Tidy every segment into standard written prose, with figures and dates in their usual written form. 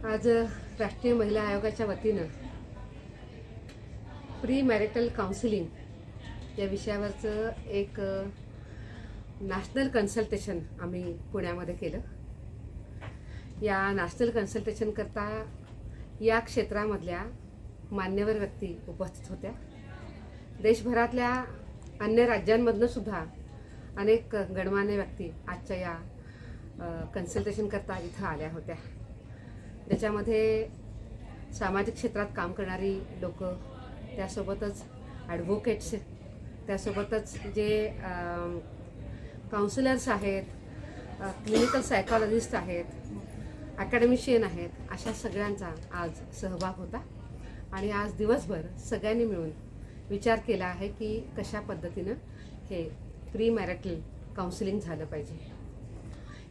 आज राष्ट्रीय महिला आयोगाच्या वतीनं प्री मॅरिटल काउन्सिलिंग या विषयावरचं एक नॅशनल कन्सल्टेशन आम्ही पुण्यामध्ये केलं। या नॅशनल कन्सल्टेशन करता या क्षेत्रामधल्या मान्यवर व्यक्ती उपस्थित होत्या। देशभरातल्या अन्य राज्यांमधून सुद्धा अनेक गणमान्य व्यक्ती आजच्या या कन्सल्टेशन करता इथं आल्या होत्या। त्याच्यामध्ये सामाजिक क्षेत्रात काम करणारी लोक, त्यासोबतच ॲडव्होकेट्स, त्यासोबतच जे काउन्सिलर्स आहेत, क्लिनिकल सायकॉलॉजिस्ट आहेत, अकॅडमिशियन आहेत, अशा सगळ्यांचा आज सहभाग होता। आणि आज दिवसभर सगळ्यांनी मिळून विचार केला आहे की कशा पद्धतीनं हे प्री मॅरिटल काउन्सिलिंग झालं पाहिजे।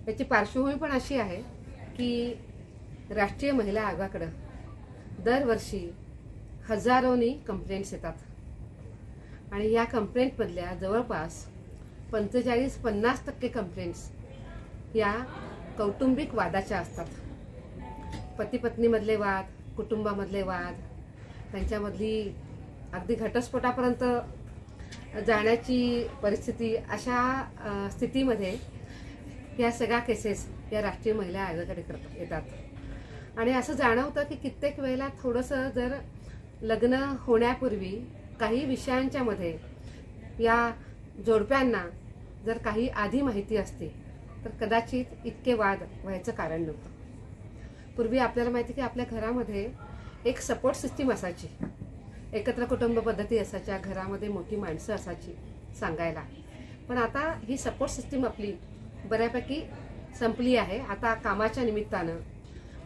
याची पार्श्वभूमी पण अशी आहे की राष्ट्रीय महिला आयोगाकडे दरवर्षी हजारोनी कंप्लेंट्स येतात आणि या कंप्लेंटमधल्या जवळपास 45-50% कंप्लेंट्स या कौटुंबिक वादाच्या असतात। पती पत्नीमधले वाद, कुटुंबामधले वाद, त्यांच्यामधली अगदी घटस्फोटापर्यंत जाण्याची परिस्थिती, अशा स्थितीमध्ये या सगळ्या केसेस या राष्ट्रीय महिला आयोगाकडे येतात। आणि असं जाणवतं की कित्येक वेळेला थोडंसं जर लग्न होण्यापूर्वी काही विषयांच्या मध्ये या जोडप्यांना जर काही आधी माहिती असते तर कदाचित इतके वाद व्हायचं कारण नव्हतं। पूर्वी आपल्याला माहिती की आपल्या घरामध्ये एक सपोर्ट सिस्टीम असायची, एकत्र कुटुंब पद्धती असायच्या, घरामध्ये मोठी माणसं असायची सांगायला। पण आता ही सपोर्ट सिस्टीम आपली बऱ्यापैकी संपली आहे। आता कामाच्या निमित्तानं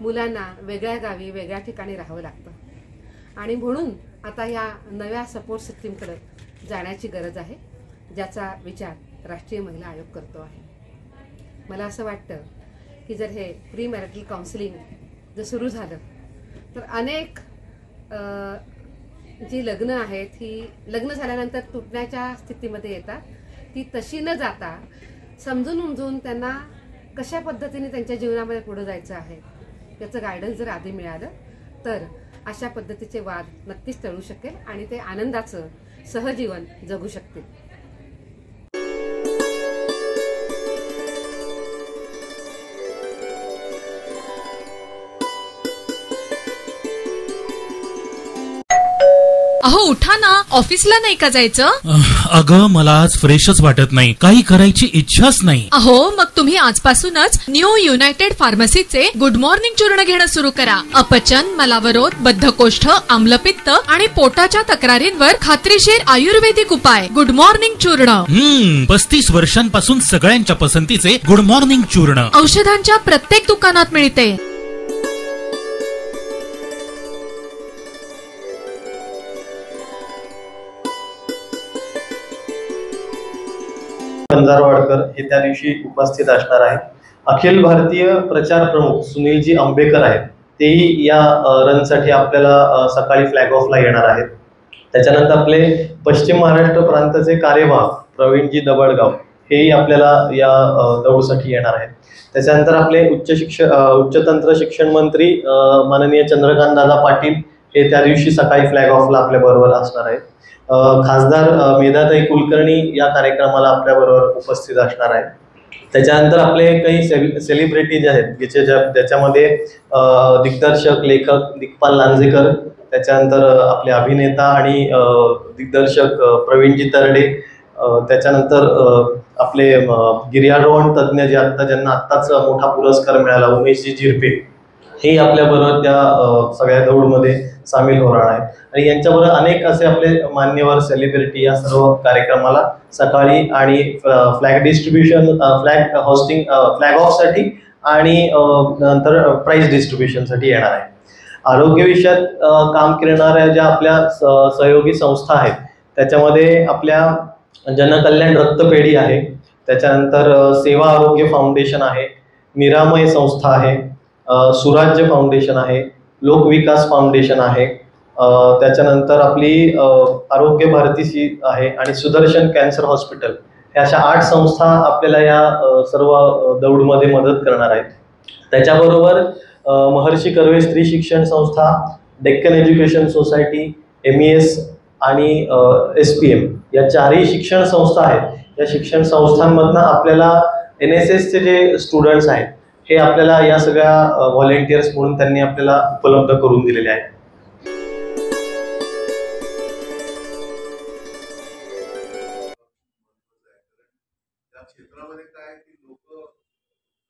मुलांना वेगळ्या गावी वेगळ्या ठिकाणी राहावं लागतं आणि म्हणून आता या नव्या सपोर्ट सिस्टीमकडे जाण्याची गरज आहे, ज्याचा विचार राष्ट्रीय महिला आयोग करतो आहे। मला असं वाटतं की जर हे प्री मॅरिटल काउन्सिलिंग जर सुरू झालं तर अनेक जी लग्न आहेत ही लग्न झाल्यानंतर तुटण्याच्या स्थितीमध्ये येतात, ती तशी न जाता समजून उमजून त्यांना कशा पद्धतीने त्यांच्या जीवनामध्ये पुढे जायचं आहे त्याचं गायडन्स जर आधी मिळालं तर अशा पद्धतीचे वाद नक्कीच टळू शकेल आणि ते आनंदाचं सहजीवन जगू शकतील। अहो उठा ना, ऑफिसला नाही का जायचं? अगं मला आज फ्रेशच वाटत नाही, काही करायची इच्छाच नाही। अहो मग तुम्ही आजपासूनच न्यू युनायटेड फार्मसीचे गुड मॉर्निंग चूर्ण घेणं सुरू करा। अपचन, मलावरोध, बद्धकोष्ठ, आम्लपित्त आणि पोटाच्या तक्रारींवर खात्रीशीर आयुर्वेदिक उपाय गुड मॉर्निंग चूर्ण। 35 वर्षांपासून सगळ्यांच्या पसंतीचे गुड मॉर्निंग चूर्ण औषधांच्या प्रत्येक दुकानात मिळते। पंजारवाडकर हे त्या दिवशी उपस्थित असणार आहेत। अखिल भारतीय प्रचार प्रमुख सुनीलजी आंबेकर आहेत, तेही या रनसाठी आपल्याला सकाळी फ्लॅग ऑफला येणार आहेत। त्याच्यानंतर आपले पश्चिम महाराष्ट्र प्रांताचे कार्यवाह प्रवीणजी दबडगाव हेही आपल्याला या दौडसाठी येणार आहेत। त्याच्यानंतर आपले उच्चतंत्र शिक्षण मंत्री माननीय चंद्रकांत दादा पाटील हे त्या दिवशी सकाळी फ्लॅग ऑफला आपल्या बरोबर असणार आहेत। खासदार मेधाताई कुलकर्णी या कार्यक्रमाला आपल्या बरोबर उपस्थित असणार आहेत। त्याच्यानंतर आपले काही सेलिब्रिटीज आहेत ज्याच्यामध्ये दिग्दर्शक लेखक दिग्पाल लांजेकर, त्याच्यानंतर आपले अभिनेता आणि दिग्दर्शक प्रवीणजी तरडे, त्याच्यानंतर आपले गिर्यारोहण तज्ज्ञ ज्यांना आत्ताच मोठा पुरस्कार मिळाला उमेशजी झिरपे, हे आपल्या बरोबर त्या सगळ्या दौडमध्ये सामील होणार आहेत। आणि यांच्याबरोबर अनेक असे आपले मान्यवर सेलिब्रिटी या सर्व कार्यक्रमाला सकाळी आणि flag distribution, flag hosting, flag of साठी आणि नंतर प्राइज डिस्ट्रीब्युशन साठी येणार आहे। आरोग्य विषयात काम करणाऱ्या ज्या आपल्या सहयोगी संस्था आहेत त्याच्यामध्ये आपल्या जनकल्याण रक्तपेढी आहे, त्याच्यानंतर सेवा आरोग्य फाउंडेशन आहे, निरामय संस्था आहे, सुराज्य फाउंडेशन आहे, लोकविकास फाउंडेशन आहे, त्याच्यानंतर आपली आरोग्य भारतीची आहे आणि सुदर्शन कॅन्सर हॉस्पिटल, ह्या अशा 8 संस्था आपल्याला या सर्व दौडमध्ये मदत करणार आहेत। त्याच्याबरोबर महर्षी कर्वे स्त्री शिक्षण संस्था, डेक्कन एज्युकेशन सोसायटी, MES आणि SPM या चारही शिक्षण संस्था आहेत. या शिक्षण संस्थांमधनं आपल्याला NSSचे जे स्टुडंट्स आहेत हे आपल्याला या सगळ्या व्हॉलेंटियर्स म्हणून त्यांनी आपल्याला उपलब्ध करून दिलेले आहेत. त्या क्षेत्रामध्ये काय की लोक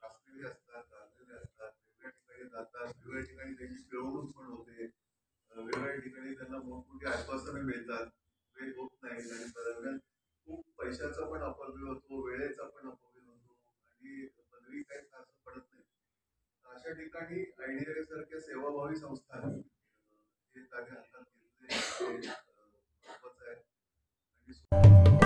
असलेले असतात, गाजलेले असतात, वेगवेगळ्या ठिकाणी जातात, वेगवेगळ्या ठिकाणी त्यांची मिरवणूक पण होते, वेगवेगळ्या ठिकाणी त्यांना मोठमोठी आश्वासनं मिळतात, वेळ होत नाही आणि दरम्यान खूप पैशाचा पण अपव्यय होतो, वेळेचा पण अपव्यय होतो आणि पदवी काही फार पडत नाही. अशा ठिकाणी IDRA सारख्या सेवाभावी संस्थांनी हे कार्य हातात घेतले, हे महत्वाचं आहे. आणि